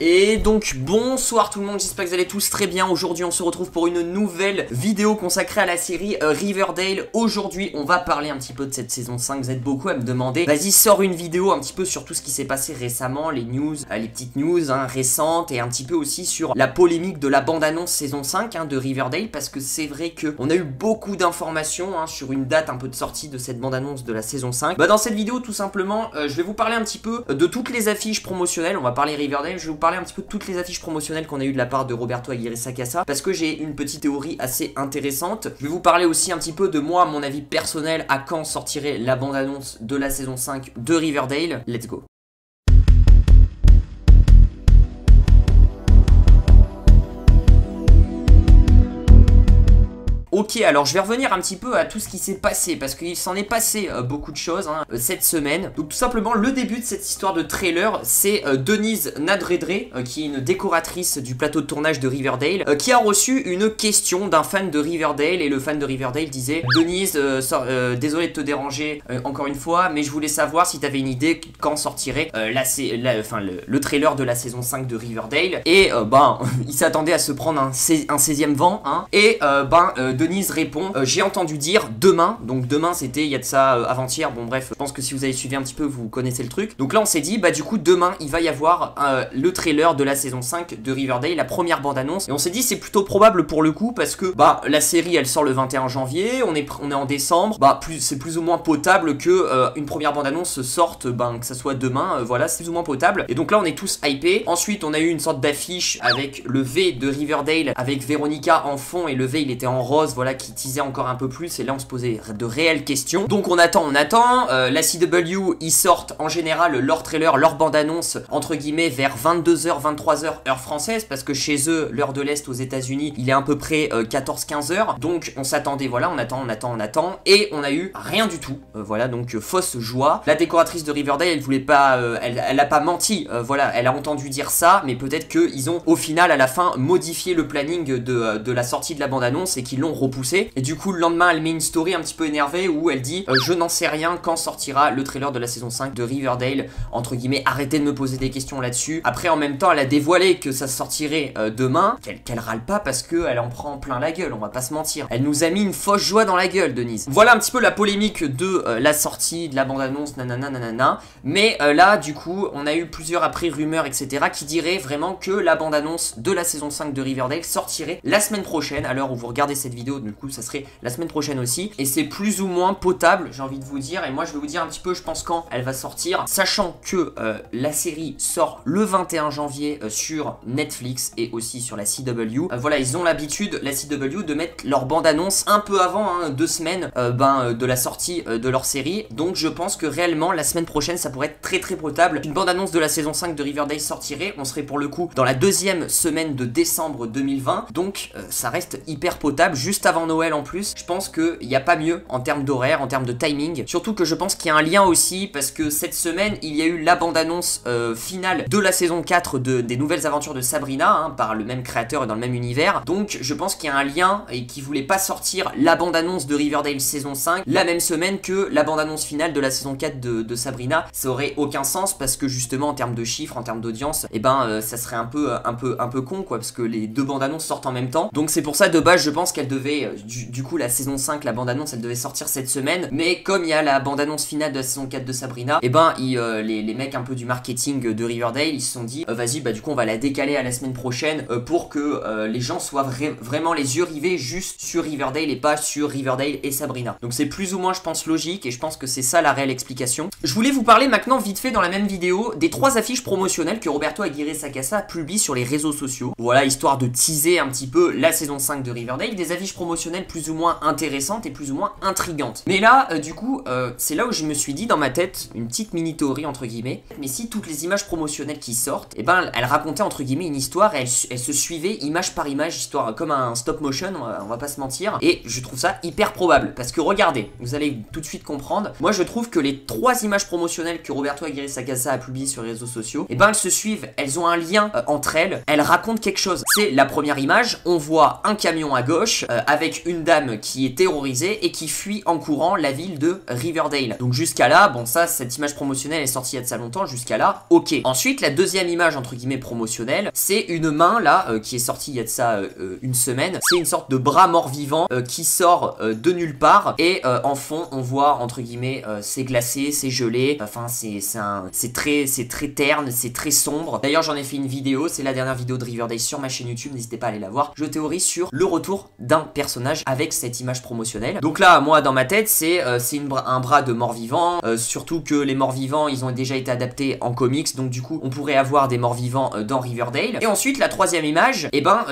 Et donc bonsoir tout le monde, j'espère que vous allez tous très bien. Aujourd'hui on se retrouve pour une nouvelle vidéo consacrée à la série Riverdale. Aujourd'hui on va parler un petit peu de cette saison 5, vous êtes beaucoup à me demander vas-y sors une vidéo un petit peu sur tout ce qui s'est passé récemment, les news, les petites news récentes, et un petit peu aussi sur la polémique de la bande-annonce saison 5 de Riverdale. Parce que c'est vrai qu'on a eu beaucoup d'informations sur une date un peu de sortie de cette bande-annonce de la saison 5. Dans cette vidéo tout simplement je vais vous parler un petit peu de toutes les affiches promotionnelles. On va parler Riverdale, je vais vous parler un petit peu de toutes les affiches promotionnelles qu'on a eu de la part de Roberto Aguirre Sacasa, parce que j'ai une petite théorie assez intéressante. Je vais vous parler aussi un petit peu de moi, mon avis personnel à quand sortirait la bande-annonce de la saison 5 de Riverdale. Let's go. Ok, alors je vais revenir un petit peu à tout ce qui s'est passé, parce qu'il s'en est passé beaucoup de choses cette semaine. Donc tout simplement, le début de cette histoire de trailer, c'est Denise Nadredre, qui est une décoratrice du plateau de tournage de Riverdale, qui a reçu une question d'un fan de Riverdale, et le fan de Riverdale disait « Denise, désolé de te déranger encore une fois, mais je voulais savoir si tu avais une idée quand sortirait le trailer de la saison 5 de Riverdale. » Et il s'attendait à se prendre un 16e vent, et Denise répond j'ai entendu dire demain. Donc demain c'était il y a de ça avant-hier. Bon bref, je pense que si vous avez suivi un petit peu vous connaissez le truc. Donc là on s'est dit du coup demain il va y avoir le trailer de la saison 5 de Riverdale, la première bande annonce. Et on s'est dit c'est plutôt probable pour le coup, parce que la série elle sort le 21 janvier, on est en décembre. C'est plus ou moins potable que une première bande annonce sorte que ça soit demain. Voilà, c'est plus ou moins potable. Et donc là on est tous hypés. Ensuite on a eu une sorte d'affiche avec le V de Riverdale avec Véronica en fond, et le V il était en rose, voilà, qui teasait encore un peu plus. Et là on se posait de réelles questions. Donc on attend. La CW ils sortent en général leur trailer, leur bande-annonce entre guillemets vers 22h, 23h heure française, parce que chez eux l'heure de l'Est aux États-Unis il est à peu près 14-15h. Donc on s'attendait, voilà, on attend, et on a eu rien du tout. Voilà, donc fausse joie. La décoratrice de Riverdale elle voulait pas, elle a pas menti, voilà, elle a entendu dire ça, mais peut-être qu'ils ont au final à la fin modifié le planning de la sortie de la bande-annonce et qu'ils l'ont repoussé. Et du coup le lendemain elle met une story un petit peu énervée où elle dit je n'en sais rien quand sortira le trailer de la saison 5 de Riverdale, entre guillemets arrêtez de me poser des questions là-dessus. Après en même temps elle a dévoilé que ça sortirait demain, qu'elle râle pas parce qu'elle en prend plein la gueule, on va pas se mentir. Elle nous a mis une fausse joie dans la gueule, Denise. Voilà un petit peu la polémique de la sortie de la bande-annonce, nanana. Mais là du coup on a eu plusieurs après rumeurs etc qui diraient vraiment que la bande-annonce de la saison 5 de Riverdale sortirait la semaine prochaine. À l'heure où vous regardez cette vidéo, du coup ça serait la semaine prochaine aussi, et c'est plus ou moins potable j'ai envie de vous dire. Et moi je vais vous dire un petit peu je pense quand elle va sortir, sachant que la série sort le 21 janvier sur Netflix et aussi sur la CW. Voilà, ils ont l'habitude, la CW, de mettre leur bande-annonce un peu avant, 2 semaines de la sortie de leur série. Donc je pense que réellement la semaine prochaine ça pourrait être très très potable. Une bande-annonce de la saison 5 de Riverdale sortirait, on serait pour le coup dans la 2e semaine de décembre 2020. Donc ça reste hyper potable, juste avant Noël en plus. Je pense qu'il n'y a pas mieux en termes d'horaire, en termes de timing. Surtout que je pense qu'il y a un lien aussi, parce que cette semaine il y a eu la bande-annonce finale de la saison 4 des nouvelles aventures de Sabrina, par le même créateur et dans le même univers. Donc je pense qu'il y a un lien, et qu'ils voulaient pas sortir la bande-annonce de Riverdale saison 5 la même semaine que la bande-annonce finale de la saison 4 de Sabrina. Ça aurait aucun sens, parce que justement en termes de chiffres, en termes d'audience, ça serait un peu con quoi, parce que les deux bandes-annonces sortent en même temps. Donc c'est pour ça de base je pense qu'elle devait du coup la saison 5, la bande-annonce elle devait sortir cette semaine. Mais comme il y a la bande-annonce finale de la saison 4 de Sabrina, les mecs un peu du marketing de Riverdale ils se sont dit vas-y du coup on va la décaler à la semaine prochaine pour que les gens soient vraiment les yeux rivés juste sur Riverdale et pas sur Riverdale et Sabrina. Donc c'est plus ou moins je pense logique, et je pense que c'est ça la réelle explication. Je voulais vous parler maintenant vite fait dans la même vidéo des 3 affiches promotionnelles que Roberto Aguirre Sacasa publie sur les réseaux sociaux. Voilà, histoire de teaser un petit peu la saison 5 de Riverdale, des affiches promotionnelles plus ou moins intéressantes et plus ou moins intrigantes. Mais là du coup c'est là où je me suis dit dans ma tête, une petite mini théorie entre guillemets, mais si toutes les images promotionnelles qui sortent, elles racontaient entre guillemets une histoire, et elles se suivaient image par image, histoire comme un stop motion, on va pas se mentir. Et je trouve ça hyper probable, parce que regardez, vous allez tout de suite comprendre. Moi je trouve que les 3 images promotionnelles que Roberto Aguirre Sacasa a publiées sur les réseaux sociaux, elles se suivent, elles ont un lien entre elles racontent quelque chose. C'est la première image, on voit un camion à gauche avec avec une dame qui est terrorisée et qui fuit en courant la ville de Riverdale. Donc jusqu'à là, bon ça, cette image promotionnelle est sortie il y a de ça longtemps, jusqu'à là, ok. Ensuite, la deuxième image entre guillemets promotionnelle, c'est une main là, qui est sortie il y a de ça une semaine. C'est une sorte de bras mort-vivant qui sort de nulle part et en fond, on voit entre guillemets, c'est glacé, c'est gelé, enfin c'est très terne, c'est très sombre. D'ailleurs, j'en ai fait une vidéo, c'est la dernière vidéo de Riverdale sur ma chaîne YouTube, n'hésitez pas à aller la voir. Je théorise sur le retour d'un personnage avec cette image promotionnelle. Donc là, moi dans ma tête, c'est un bras de mort-vivant, surtout que les morts-vivants, ils ont déjà été adaptés en comics, donc du coup, on pourrait avoir des morts-vivants dans Riverdale. Et ensuite, la troisième image,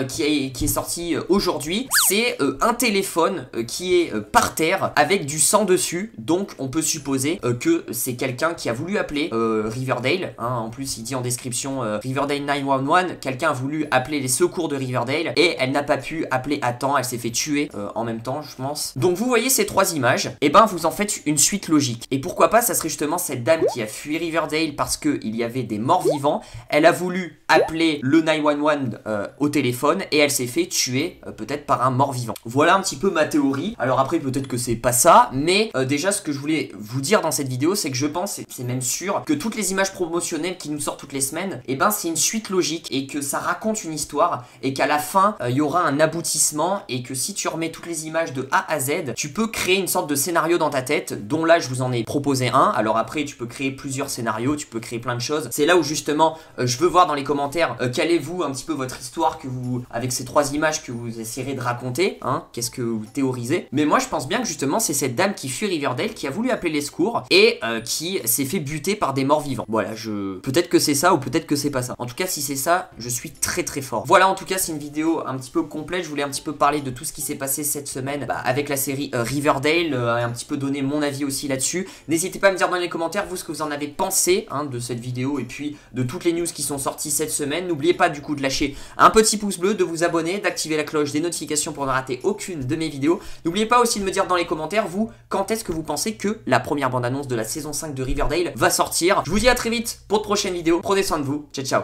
qui est sortie aujourd'hui, c'est un téléphone qui est par terre avec du sang dessus, donc on peut supposer que c'est quelqu'un qui a voulu appeler Riverdale, hein. En plus il dit en description Riverdale 911, quelqu'un a voulu appeler les secours de Riverdale et elle n'a pas pu appeler à temps, elle s'est fait tuer en même temps je pense. Donc vous voyez ces trois images, et ben vous en faites une suite logique. Et pourquoi pas, ça serait justement cette dame qui a fui Riverdale parce qu'il y avait des morts vivants, elle a voulu appeler le 911 au téléphone et elle s'est fait tuer peut-être par un mort vivant. Voilà un petit peu ma théorie. Alors après peut-être que c'est pas ça, mais déjà ce que je voulais vous dire dans cette vidéo, c'est que je pense, et c'est même sûr, que toutes les images promotionnelles qui nous sortent toutes les semaines, et ben c'est une suite logique et que ça raconte une histoire et qu'à la fin il y aura un aboutissement, et que si tu remets toutes les images de A à Z, tu peux créer une sorte de scénario dans ta tête, dont là je vous en ai proposé un. Alors après tu peux créer plusieurs scénarios, tu peux créer plein de choses. C'est là où justement je veux voir dans les commentaires quelle est vous un petit peu votre histoire que vous, avec ces trois images que vous essayerez de raconter, hein, qu'est-ce que vous théorisez. Mais moi je pense bien que justement c'est cette dame qui fuit Riverdale qui a voulu appeler les secours et qui s'est fait buter par des morts vivants. Voilà, peut-être que c'est ça ou peut-être que c'est pas ça. En tout cas si c'est ça, je suis très fort. Voilà, en tout cas c'est une vidéo un petit peu complète, je voulais un petit peu parler de tout ce qui s'est passé cette semaine avec la série Riverdale, un petit peu donner mon avis aussi là-dessus. N'hésitez pas à me dire dans les commentaires vous ce que vous en avez pensé de cette vidéo et puis de toutes les news qui sont sorties cette semaine. N'oubliez pas du coup de lâcher un petit pouce bleu, de vous abonner, d'activer la cloche des notifications pour ne rater aucune de mes vidéos. N'oubliez pas aussi de me dire dans les commentaires vous quand est-ce que vous pensez que la première bande-annonce de la saison 5 de Riverdale va sortir. Je vous dis à très vite pour de prochaines vidéos. Prenez soin de vous. Ciao ciao.